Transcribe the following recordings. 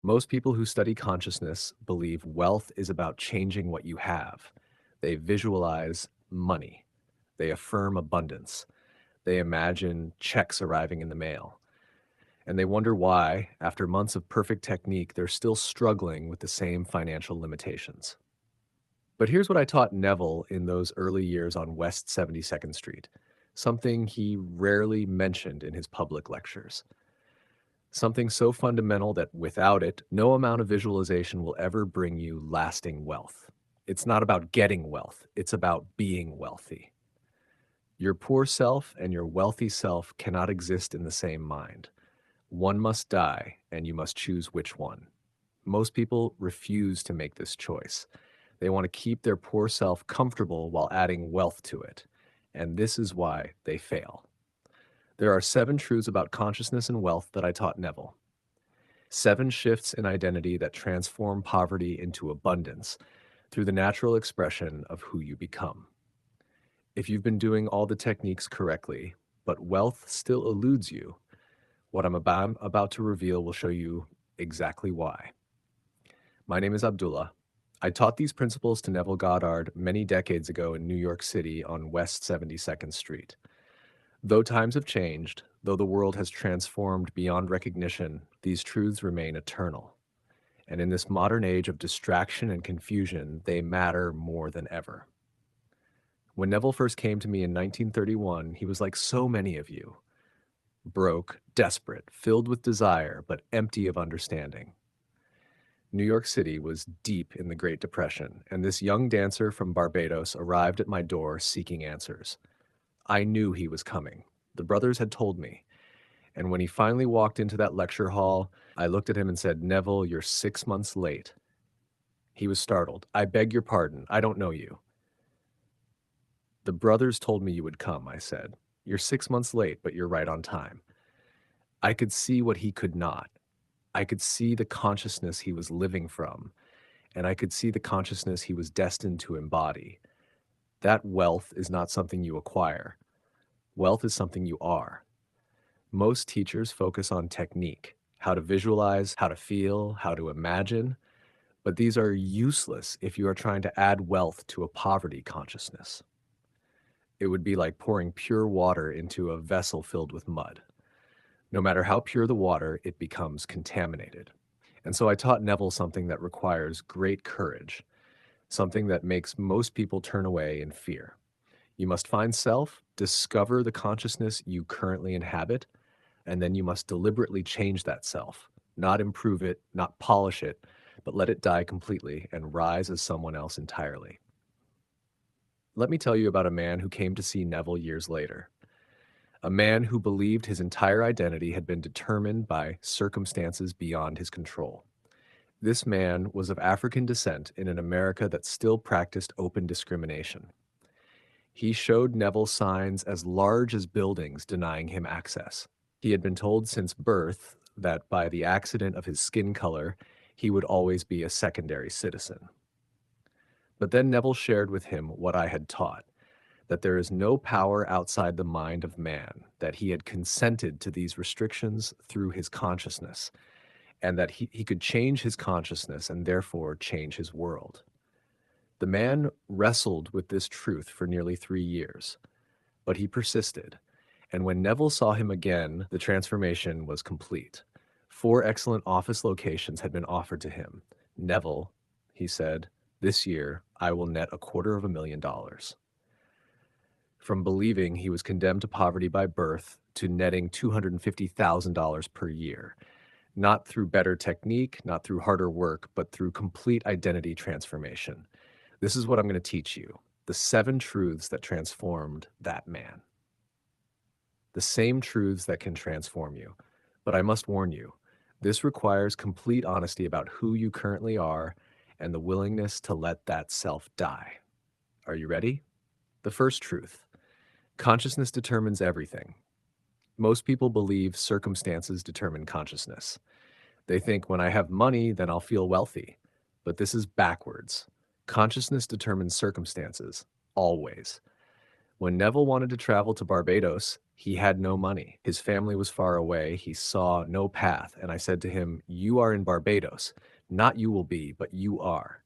Most people who study consciousness believe wealth is about changing what you have. They visualize money. They affirm abundance. They imagine checks arriving in the mail. And they wonder why, after months of perfect technique, they're still struggling with the same financial limitations. But here's what I taught Neville in those early years on West 72nd Street, something he rarely mentioned in his public lectures. Something so fundamental that without it, no amount of visualization will ever bring you lasting wealth. It's not about getting wealth, it's about being wealthy. Your poor self and your wealthy self cannot exist in the same mind. One must die, and you must choose which one. Most people refuse to make this choice. They want to keep their poor self comfortable while adding wealth to it. And this is why they fail. There are 7 truths about consciousness and wealth that I taught Neville. 7 shifts in identity that transform poverty into abundance through the natural expression of who you become. If you've been doing all the techniques correctly, but wealth still eludes you, what I'm about to reveal will show you exactly why. My name is Abdullah. I taught these principles to Neville Goddard many decades ago in New York City on West 72nd Street. Though times have changed, though the world has transformed beyond recognition, these truths remain eternal. And in this modern age of distraction and confusion, they matter more than ever. When Neville first came to me in 1931, he was like so many of you, broke, desperate, filled with desire, but empty of understanding. New York City was deep in the Great Depression, and this young dancer from Barbados arrived at my door seeking answers. I knew he was coming. The brothers had told me. And when he finally walked into that lecture hall, I looked at him and said, "Neville, you're 6 months late." He was startled. "I beg your pardon. I don't know you." "The brothers told me you would come," I said. "You're 6 months late, but you're right on time." I could see what he could not. I could see the consciousness he was living from, and I could see the consciousness he was destined to embody. That wealth is not something you acquire. Wealth is something you are. Most teachers focus on technique, how to visualize, how to feel, how to imagine, but these are useless if you are trying to add wealth to a poverty consciousness. It would be like pouring pure water into a vessel filled with mud. No matter how pure the water, it becomes contaminated. And so I taught Neville something that requires great courage, something that makes most people turn away in fear. You must find self, discover the consciousness you currently inhabit, and then you must deliberately change that self, not improve it, not polish it, but let it die completely and rise as someone else entirely. Let me tell you about a man who came to see Neville years later. A man who believed his entire identity had been determined by circumstances beyond his control. This man was of African descent in an America that still practiced open discrimination. He showed Neville signs as large as buildings denying him access. He had been told since birth that by the accident of his skin color, he would always be a secondary citizen. But then Neville shared with him what I had taught, that there is no power outside the mind of man, that he had consented to these restrictions through his consciousness, and that he could change his consciousness and therefore change his world. The man wrestled with this truth for nearly 3 years, but he persisted. And when Neville saw him again, the transformation was complete. 4 excellent office locations had been offered to him. "Neville," he said, "this year I will net $250,000. From believing he was condemned to poverty by birth to netting $250,000 per year, not through better technique, not through harder work, but through complete identity transformation. This is what I'm going to teach you, the 7 truths that transformed that man. The same truths that can transform you. But I must warn you, this requires complete honesty about who you currently are and the willingness to let that self die. Are you ready? The first truth: consciousness determines everything. Most people believe circumstances determine consciousness. They think when I have money, then I'll feel wealthy. But this is backwards. Consciousness determines circumstances, always. When Neville wanted to travel to Barbados, He had no money. His family was far away. He saw no path. And I said to him, "You are in Barbados. Not you will be, but you are."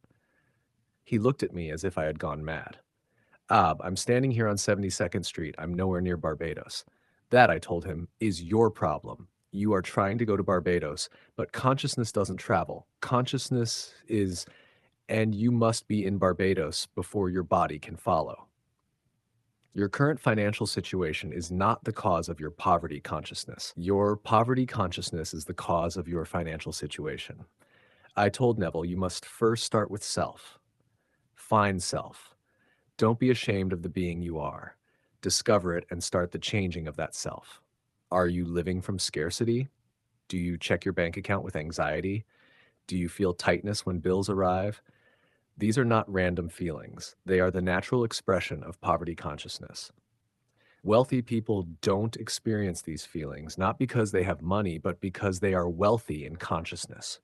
He looked at me as if I had gone mad. I'm standing here on 72nd Street. I'm nowhere near Barbados. That, I told him, is your problem. You are trying to go to Barbados, but consciousness doesn't travel. Consciousness is, and you must be in Barbados before your body can follow. Your current financial situation is not the cause of your poverty consciousness. Your poverty consciousness is the cause of your financial situation. I told Neville, you must first start with self. Find self. Don't be ashamed of the being you are. Discover it and start the changing of that self. Are you living from scarcity? Do you check your bank account with anxiety? Do you feel tightness when bills arrive? These are not random feelings. They are the natural expression of poverty consciousness. Wealthy people don't experience these feelings, not because they have money, but because they are wealthy in consciousness.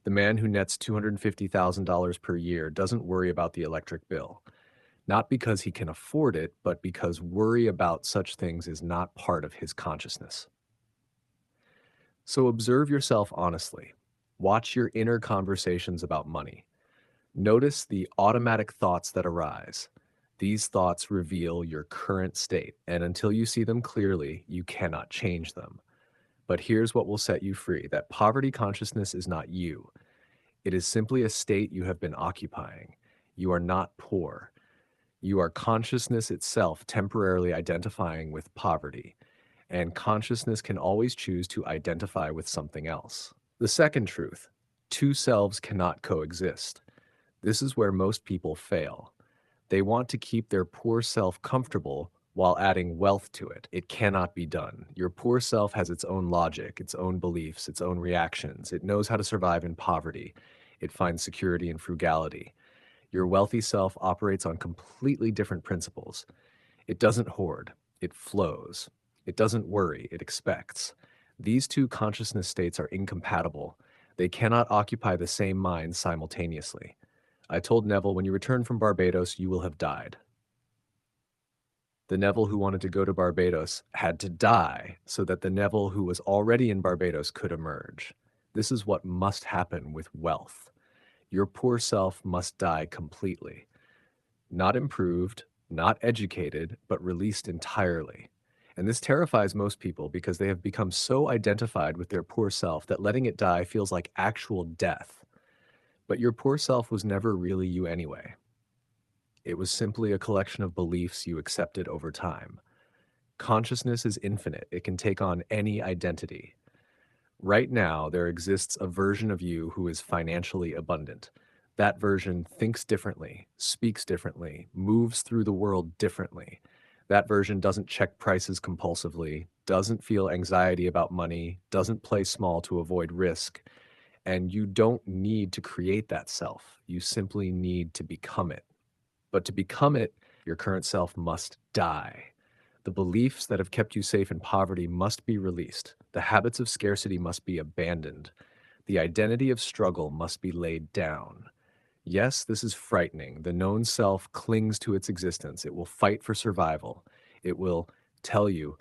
The man who nets $250,000 per year doesn't worry about the electric bill, not because he can afford it, but because worry about such things is not part of his consciousness. So observe yourself honestly. Watch your inner conversations about money. Notice the automatic thoughts that arise. These thoughts reveal your current state, and until you see them clearly, you cannot change them. But here's what will set you free: that poverty consciousness is not you. It is simply a state you have been occupying. You are not poor. You are consciousness itself temporarily identifying with poverty, and consciousness can always choose to identify with something else. The second truth: two selves cannot coexist. This is where most people fail. They want to keep their poor self comfortable while adding wealth to it. It cannot be done. Your poor self has its own logic, its own beliefs, its own reactions. It knows how to survive in poverty. It finds security in frugality. Your wealthy self operates on completely different principles. It doesn't hoard, it flows. It doesn't worry, it expects. These two consciousness states are incompatible. They cannot occupy the same mind simultaneously. I told Neville, when you return from Barbados, you will have died. The Neville who wanted to go to Barbados had to die so that the Neville who was already in Barbados could emerge. This is what must happen with wealth. Your poor self must die completely. Not improved, not educated, but released entirely. And this terrifies most people because they have become so identified with their poor self that letting it die feels like actual death. But your poor self was never really you anyway. It was simply a collection of beliefs you accepted over time. Consciousness is infinite. It can take on any identity. Right now, there exists a version of you who is financially abundant. That version thinks differently, speaks differently, moves through the world differently. That version doesn't check prices compulsively, doesn't feel anxiety about money, doesn't play small to avoid risk. And you don't need to create that self. You simply need to become it. But to become it, your current self must die. The beliefs that have kept you safe in poverty must be released. The habits of scarcity must be abandoned. The identity of struggle must be laid down. Yes, this is frightening. The known self clings to its existence. It will fight for survival. It will tell you,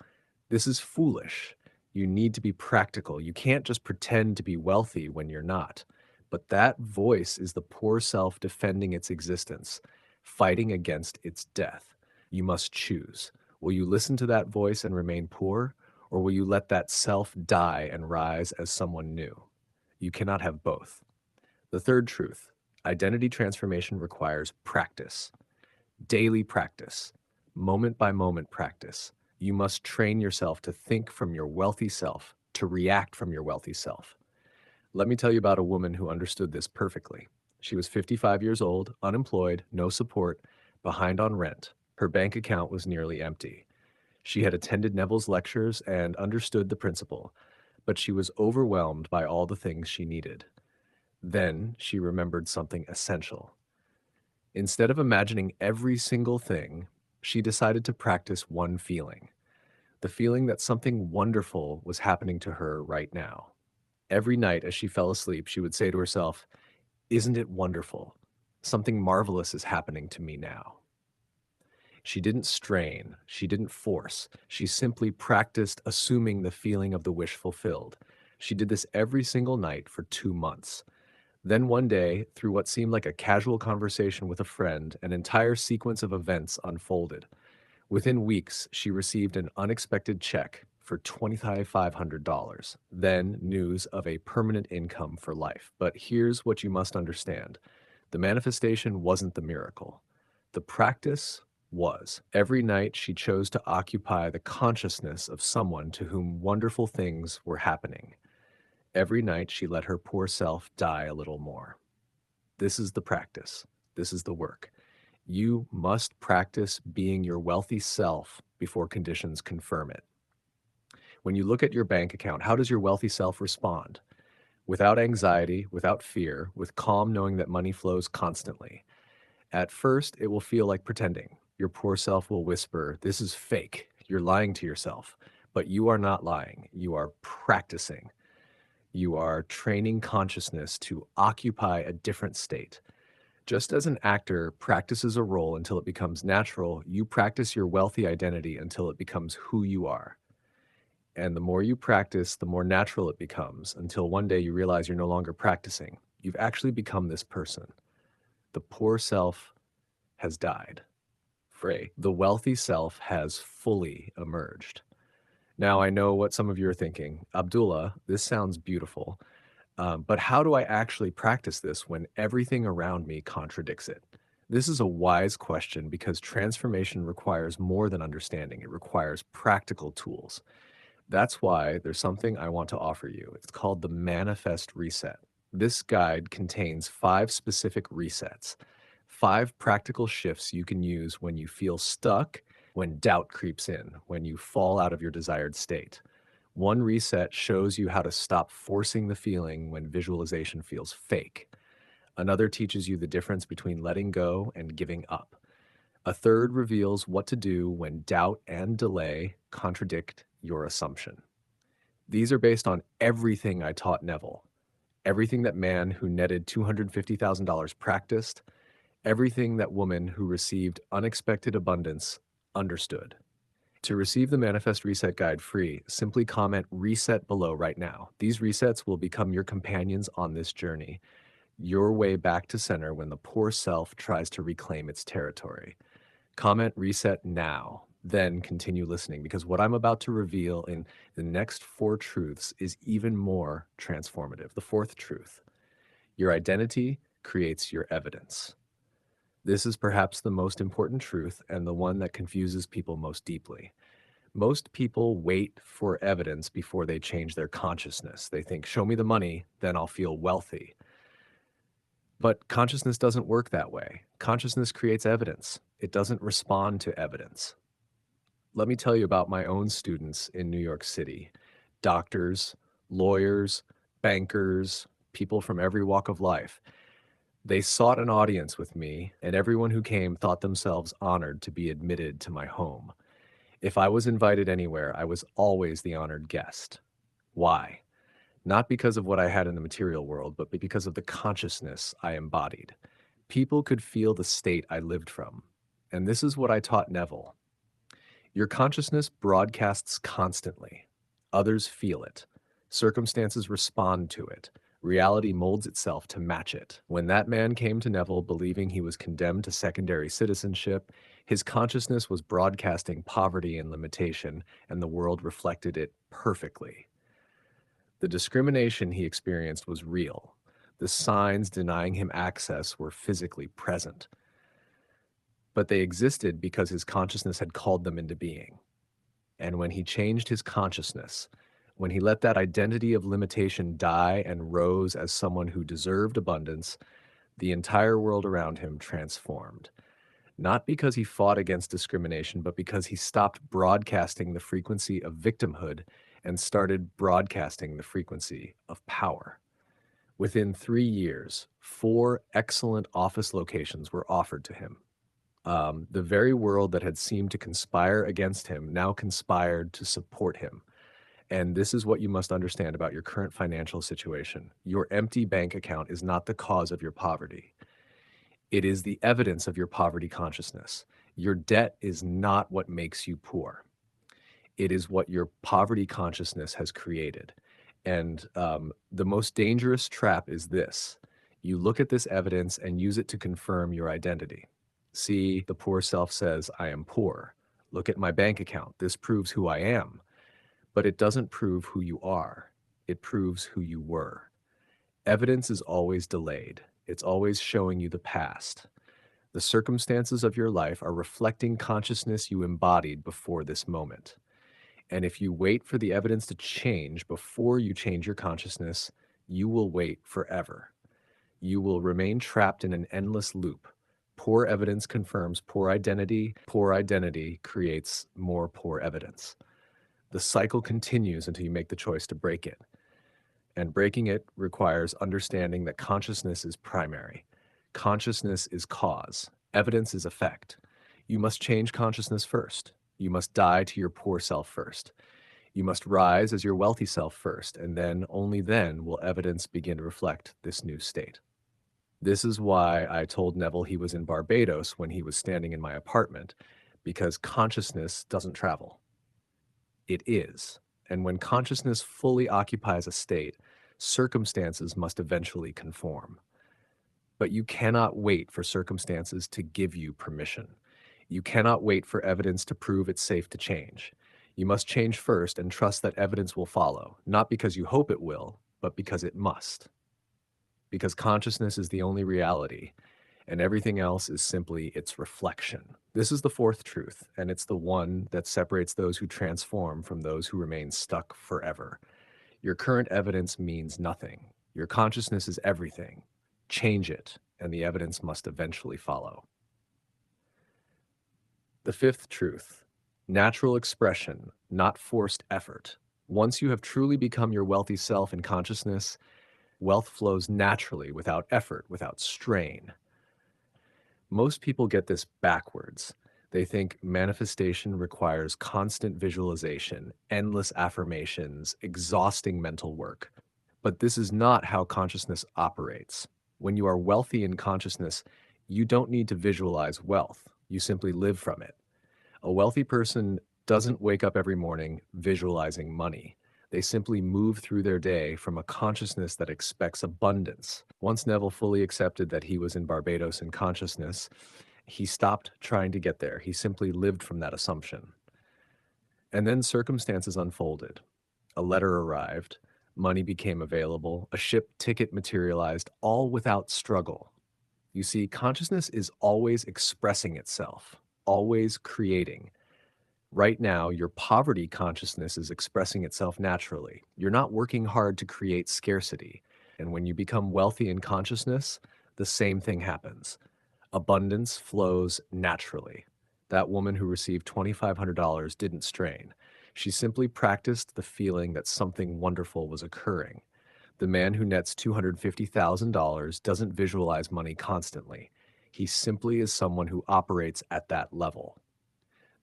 this is foolish. You need to be practical. You can't just pretend to be wealthy when you're not. But that voice is the poor self defending its existence, fighting against its death. You must choose. Will you listen to that voice and remain poor, or will you let that self die and rise as someone new? You cannot have both. The third truth: identity transformation requires practice, daily practice, moment by moment practice. You must train yourself to think from your wealthy self, to react from your wealthy self. Let me tell you about a woman who understood this perfectly. She was 55 years old, unemployed, no support, behind on rent. Her bank account was nearly empty. She had attended Neville's lectures and understood the principle, but she was overwhelmed by all the things she needed. Then she remembered something essential. Instead of imagining every single thing, she decided to practice one feeling: the feeling that something wonderful was happening to her right now. Every night as she fell asleep, she would say to herself, "Isn't it wonderful? Something marvelous is happening to me now." She didn't strain, she didn't force. She simply practiced assuming the feeling of the wish fulfilled. She did this every single night for 2 months. Then one day, through what seemed like a casual conversation with a friend, an entire sequence of events unfolded. Within weeks, she received an unexpected check for $2,500, then news of a permanent income for life. But here's what you must understand: the manifestation wasn't the miracle, the practice was. Every night, she chose to occupy the consciousness of someone to whom wonderful things were happening. Every night, she let her poor self die a little more. This is the practice. This is the work. You must practice being your wealthy self before conditions confirm it. When you look at your bank account, how does your wealthy self respond? Without anxiety, without fear, with calm, knowing that money flows constantly. At first, it will feel like pretending. Your poor self will whisper, "This is fake. You're lying to yourself." But you are not lying. You are practicing. You are training consciousness to occupy a different state. Just as an actor practices a role until it becomes natural, you practice your wealthy identity until it becomes who you are. And the more you practice, the more natural it becomes, until one day you realize you're no longer practicing. You've actually become this person. The poor self has died. Frey, the wealthy self has fully emerged. Now, I know what some of you are thinking. Abdullah, this sounds beautiful, but how do I actually practice this when everything around me contradicts it? This is a wise question because transformation requires more than understanding. It requires practical tools. That's why there's something I want to offer you. It's called the Manifest Reset. This guide contains 5 specific resets, 5 practical shifts you can use when you feel stuck, when doubt creeps in, when you fall out of your desired state. One reset shows you how to stop forcing the feeling when visualization feels fake. Another teaches you the difference between letting go and giving up. A third reveals what to do when doubt and delay contradict your assumption. These are based on everything I taught Neville, everything that man who netted $250,000 practiced, everything that woman who received unexpected abundance understood. To receive the Manifest Reset Guide free, simply comment "reset" below right now. These resets will become your companions on this journey, your way back to center when the poor self tries to reclaim its territory. Comment "reset" now, then continue listening, because what I'm about to reveal in the next 4 truths is even more transformative. The 4th truth: your identity creates your evidence. This is perhaps the most important truth and the one that confuses people most deeply. Most people wait for evidence before they change their consciousness. They think, "Show me the money, then I'll feel wealthy." But consciousness doesn't work that way. Consciousness creates evidence. It doesn't respond to evidence. Let me tell you about my own students in New York City: doctors, lawyers, bankers, people from every walk of life. They sought an audience with me, and everyone who came thought themselves honored to be admitted to my home. If I was invited anywhere, I was always the honored guest. Why? Not because of what I had in the material world, but because of the consciousness I embodied. People could feel the state I lived from. And this is what I taught Neville. Your consciousness broadcasts constantly. Others feel it. Circumstances respond to it. Reality molds itself to match it. When that man came to Neville believing he was condemned to secondary citizenship, his consciousness was broadcasting poverty and limitation, and the world reflected it perfectly. The discrimination he experienced was real. The signs denying him access were physically present. But they existed because his consciousness had called them into being. And when he changed his consciousness, when he let that identity of limitation die and rose as someone who deserved abundance, the entire world around him transformed. Not because he fought against discrimination, but because he stopped broadcasting the frequency of victimhood and started broadcasting the frequency of power. Within 3 years, 4 excellent office locations were offered to him. The very world that had seemed to conspire against him now conspired to support him. And this is what you must understand about your current financial situation. Your empty bank account is not the cause of your poverty. It is the evidence of your poverty consciousness. Your debt is not what makes you poor. It is what your poverty consciousness has created. And the most dangerous trap is this. You look at this evidence and use it to confirm your identity. See, the poor self says, I am poor. Look at my bank account. This proves who I am. But it doesn't prove who you are. It proves who you were. Evidence is always delayed. It's always showing you the past. The circumstances of your life are reflecting consciousness you embodied before this moment. And if you wait for the evidence to change before you change your consciousness, you will wait forever. You will remain trapped in an endless loop. Poor evidence confirms poor identity creates more poor evidence. The cycle continues until you make the choice to break it. And breaking it requires understanding that consciousness is primary. Consciousness is cause. Evidence is effect. You must change consciousness first. You must die to your poor self first. You must rise as your wealthy self first, and then, only then, will evidence begin to reflect this new state. This is why I told Neville he was in Barbados when he was standing in my apartment, because consciousness doesn't travel. It is. And when consciousness fully occupies a state, circumstances must eventually conform. But you cannot wait for circumstances to give you permission. You cannot wait for evidence to prove it's safe to change. You must change first and trust that evidence will follow, not because you hope it will, but because it must. Because consciousness is the only reality, and everything else is simply its reflection. This is the fourth truth, and it's the one that separates those who transform from those who remain stuck forever. Your current evidence means nothing. Your consciousness is everything. Change it, and the evidence must eventually follow. The fifth truth, natural expression, not forced effort. Once you have truly become your wealthy self in consciousness, wealth flows naturally without effort, without strain. Most people get this backwards. They think manifestation requires constant visualization, endless affirmations, exhausting mental work. But this is not how consciousness operates. When you are wealthy in consciousness, you don't need to visualize wealth. You simply live from it. A wealthy person doesn't wake up every morning visualizing money. They simply move through their day from a consciousness that expects abundance. Once Neville fully accepted that he was in Barbados in consciousness, he stopped trying to get there. He simply lived from that assumption. And then circumstances unfolded. A letter arrived, money became available, a ship ticket materialized, all without struggle. You see, consciousness is always expressing itself, always creating. Right now, your poverty consciousness is expressing itself naturally. You're not working hard to create scarcity. And when you become wealthy in consciousness, the same thing happens. Abundance flows naturally. That woman who received $2,500 didn't strain. She simply practiced the feeling that something wonderful was occurring. The man who nets $250,000 doesn't visualize money constantly. He simply is someone who operates at that level.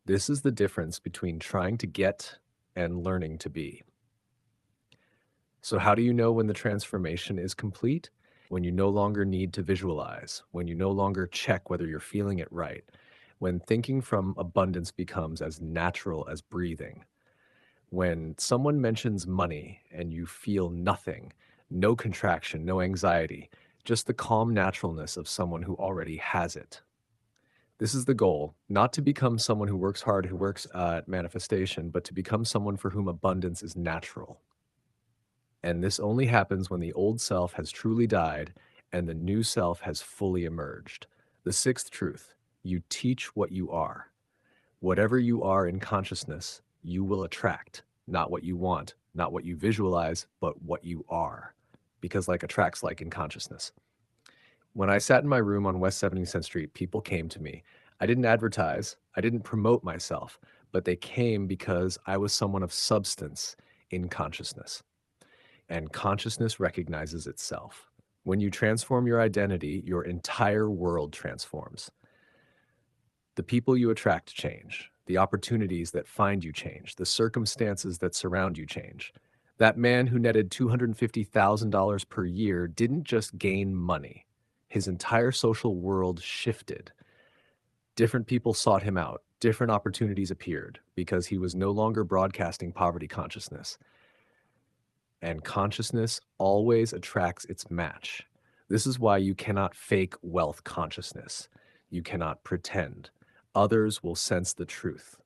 This is the difference between trying to get and learning to be. So how do you know when the transformation is complete? When you no longer need to visualize, when you no longer check whether you're feeling it right, when thinking from abundance becomes as natural as breathing. When someone mentions money and you feel nothing, no contraction, no anxiety, just the calm naturalness of someone who already has it. This is the goal, not to become someone who works hard, who works at manifestation, but to become someone for whom abundance is natural. And this only happens when the old self has truly died and the new self has fully emerged. The sixth truth, you teach what you are. Whatever you are in consciousness, you will attract, not what you want, not what you visualize, but what you are. Because like attracts like in consciousness. When I sat in my room on West 72nd Street, people came to me. I didn't advertise, I didn't promote myself, but they came because I was someone of substance in consciousness. And consciousness recognizes itself. When you transform your identity, your entire world transforms. The people you attract change. The opportunities that find you change. The circumstances that surround you change. That man who netted $250,000 per year didn't just gain money. His entire social world shifted. Different people sought him out, different opportunities appeared because he was no longer broadcasting poverty consciousness. And consciousness always attracts its match. This is why you cannot fake wealth consciousness. You cannot pretend. Others will sense the truth.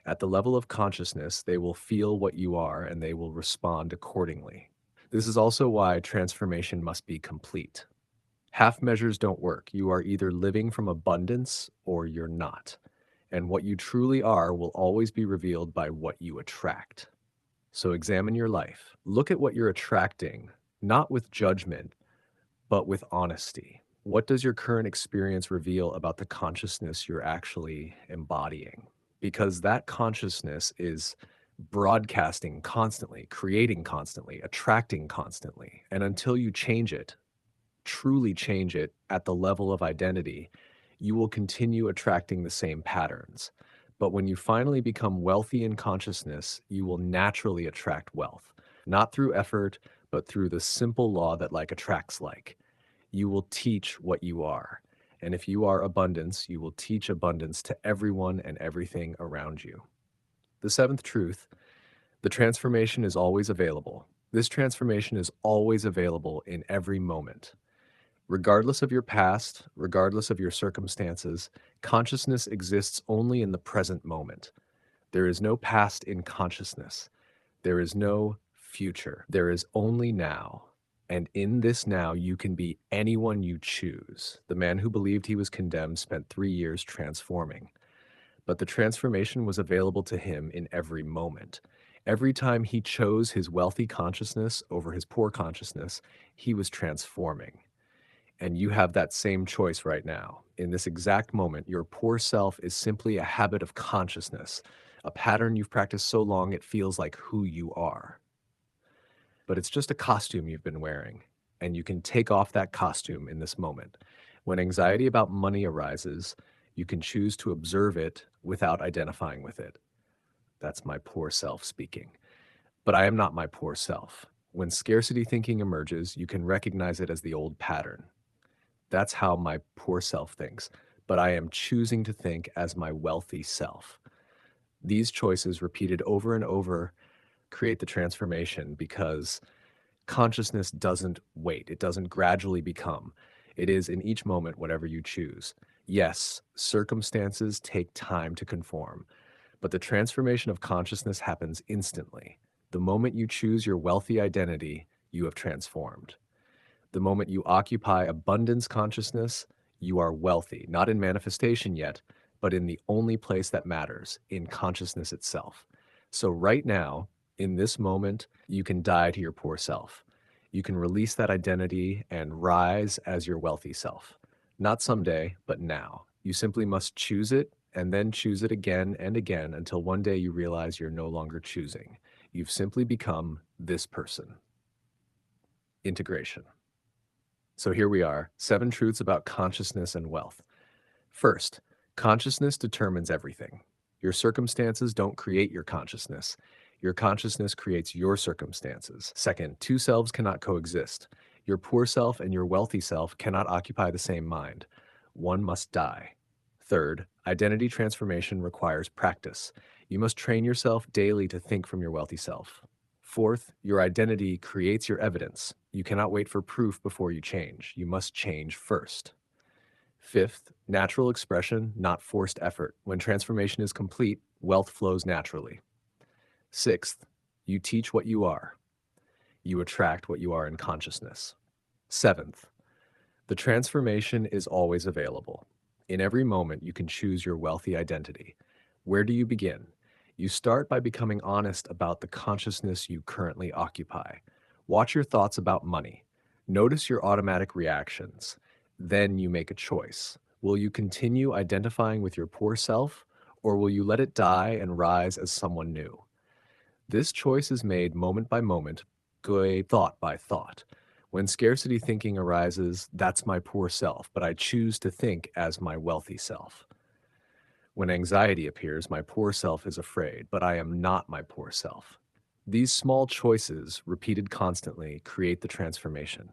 At the level of consciousness, they will feel what you are and they will respond accordingly. This is also why transformation must be complete. Half measures don't work. You are either living from abundance or you're not. And what you truly are will always be revealed by what you attract. So examine your life. Look at what you're attracting, not with judgment, but with honesty. What does your current experience reveal about the consciousness you're actually embodying? Because that consciousness is broadcasting constantly, creating constantly, attracting constantly. And until you change it, truly change it at the level of identity, you will continue attracting the same patterns. But when you finally become wealthy in consciousness, you will naturally attract wealth, not through effort, but through the simple law that like attracts like. You will teach what you are. And if you are abundance, you will teach abundance to everyone and everything around you. The seventh truth, the transformation is always available. This transformation is always available in every moment. Regardless of your past, regardless of your circumstances, consciousness exists only in the present moment. There is no past in consciousness. There is no future. There is only now. And in this now, you can be anyone you choose. The man who believed he was condemned spent 3 years transforming. But the transformation was available to him in every moment. Every time he chose his wealthy consciousness over his poor consciousness, he was transforming. And you have that same choice right now. In this exact moment, your poor self is simply a habit of consciousness, a pattern you've practiced so long it feels like who you are. But it's just a costume you've been wearing, and you can take off that costume in this moment. When anxiety about money arises, you can choose to observe it without identifying with it. That's my poor self speaking. But I am not my poor self. When scarcity thinking emerges, you can recognize it as the old pattern. That's how my poor self thinks, but I am choosing to think as my wealthy self. These choices, repeated over and over, create the transformation because consciousness doesn't wait. It doesn't gradually become. It is in each moment whatever you choose. Yes, circumstances take time to conform, but the transformation of consciousness happens instantly. The moment you choose your wealthy identity, you have transformed. The moment you occupy abundance consciousness, you are wealthy, not in manifestation yet, but in the only place that matters, in consciousness itself. So right now, in this moment, you can die to your poor self. You can release that identity and rise as your wealthy self. Not someday, but now. You simply must choose it and then choose it again and again until one day you realize you're no longer choosing. You've simply become this person. Integration. So here we are, 7 truths about consciousness and wealth. First, consciousness determines everything. Your circumstances don't create your consciousness. Your consciousness creates your circumstances. Second, 2 selves cannot coexist. Your poor self and your wealthy self cannot occupy the same mind. One must die. Third, identity transformation requires practice. You must train yourself daily to think from your wealthy self. Fourth, your identity creates your evidence. You cannot wait for proof before you change. You must change first. Fifth, natural expression, not forced effort. When transformation is complete, wealth flows naturally. Sixth, you teach what you are. You attract what you are in consciousness. Seventh, the transformation is always available. In every moment, you can choose your wealthy identity. Where do you begin? You start by becoming honest about the consciousness you currently occupy. Watch your thoughts about money. Notice your automatic reactions. Then you make a choice. Will you continue identifying with your poor self, or will you let it die and rise as someone new? This choice is made moment by moment, thought by thought. When scarcity thinking arises, that's my poor self, but I choose to think as my wealthy self. When anxiety appears, my poor self is afraid, but I am not my poor self. These small choices, repeated constantly, create the transformation.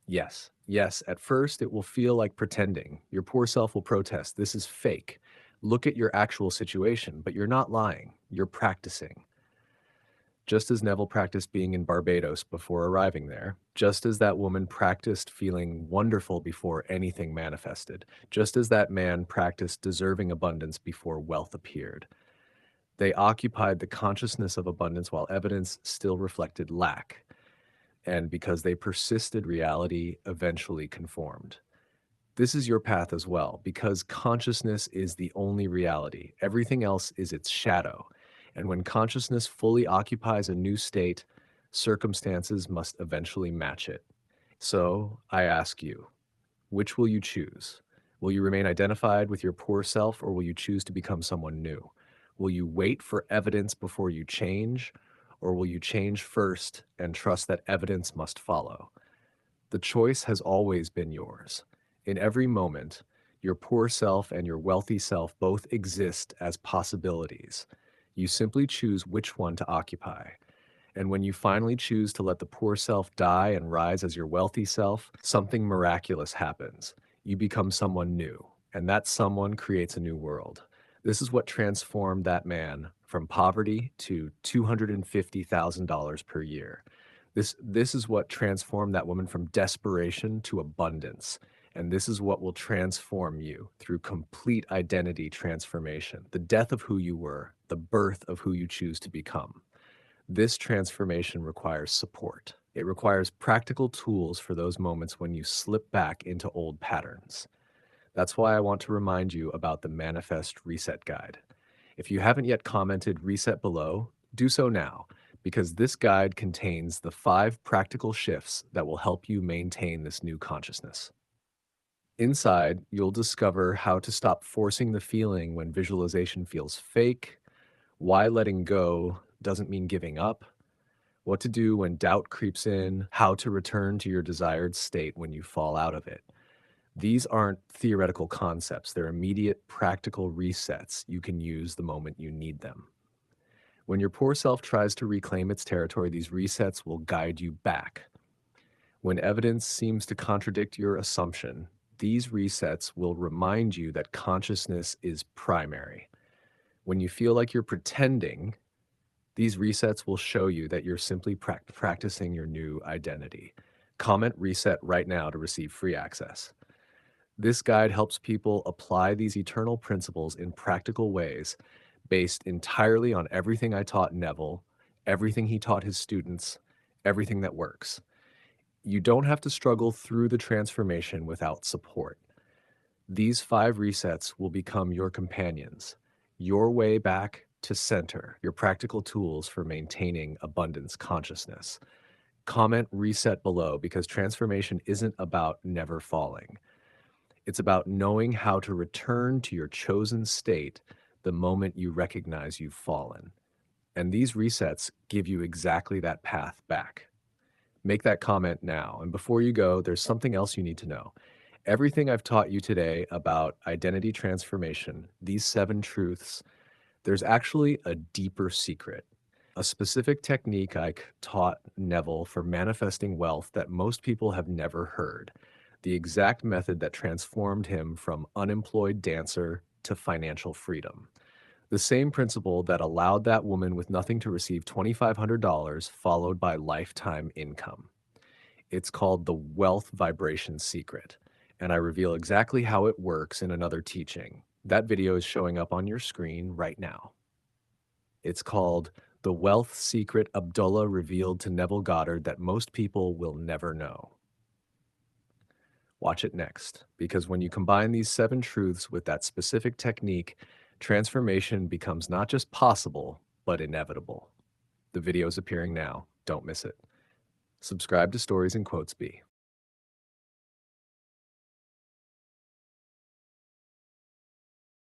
Yes, at first it will feel like pretending. Your poor self will protest, this is fake. Look at your actual situation, but you're not lying. You're practicing. Just as Neville practiced being in Barbados before arriving there, just as that woman practiced feeling wonderful before anything manifested, just as that man practiced deserving abundance before wealth appeared. They occupied the consciousness of abundance while evidence still reflected lack. And because they persisted, reality eventually conformed. This is your path as well, because consciousness is the only reality. Everything else is its shadow. And when consciousness fully occupies a new state, circumstances must eventually match it. So I ask you, which will you choose? Will you remain identified with your poor self, or will you choose to become someone new? Will you wait for evidence before you change, or will you change first and trust that evidence must follow? The choice has always been yours. In every moment, your poor self and your wealthy self both exist as possibilities. You simply choose which one to occupy. And when you finally choose to let the poor self die and rise as your wealthy self, something miraculous happens. You become someone new, and that someone creates a new world. This is what transformed that man from poverty to $250,000 per year. This is what transformed that woman from desperation to abundance. And this is what will transform you through complete identity transformation, the death of who you were, the birth of who you choose to become. This transformation requires support. It requires practical tools for those moments when you slip back into old patterns. That's why I want to remind you about the Manifest Reset Guide. If you haven't yet commented reset below, do so now, because this guide contains the 5 practical shifts that will help you maintain this new consciousness. Inside, you'll discover how to stop forcing the feeling when visualization feels fake, why letting go doesn't mean giving up, what to do when doubt creeps in, how to return to your desired state when you fall out of it. These aren't theoretical concepts, they're immediate practical resets you can use the moment you need them. When your poor self tries to reclaim its territory, these resets will guide you back. When evidence seems to contradict your assumption, these resets will remind you that consciousness is primary. When you feel like you're pretending, these resets will show you that you're simply practicing your new identity. Comment reset right now to receive free access. This guide helps people apply these eternal principles in practical ways based entirely on everything I taught Neville, everything he taught his students, everything that works. You don't have to struggle through the transformation without support. These 5 resets will become your companions, your way back to center, your practical tools for maintaining abundance consciousness. Comment reset below, because transformation isn't about never falling. It's about knowing how to return to your chosen state the moment you recognize you've fallen. And these resets give you exactly that path back. Make that comment now. And before you go, there's something else you need to know. Everything I've taught you today about identity transformation, these 7 truths, there's actually a deeper secret, a specific technique I taught Neville for manifesting wealth that most people have never heard, the exact method that transformed him from unemployed dancer to financial freedom. The same principle that allowed that woman with nothing to receive $2,500 followed by lifetime income. It's called the wealth vibration secret, and I reveal exactly how it works in another teaching. That video is showing up on your screen right now. It's called The Wealth Secret Abdullah Revealed to Neville Goddard That Most People Will Never Know. Watch it next, because when you combine these 7 truths with that specific technique, transformation becomes not just possible, but inevitable. The video is appearing now. Don't miss it. Subscribe to Stories and Quotes Be.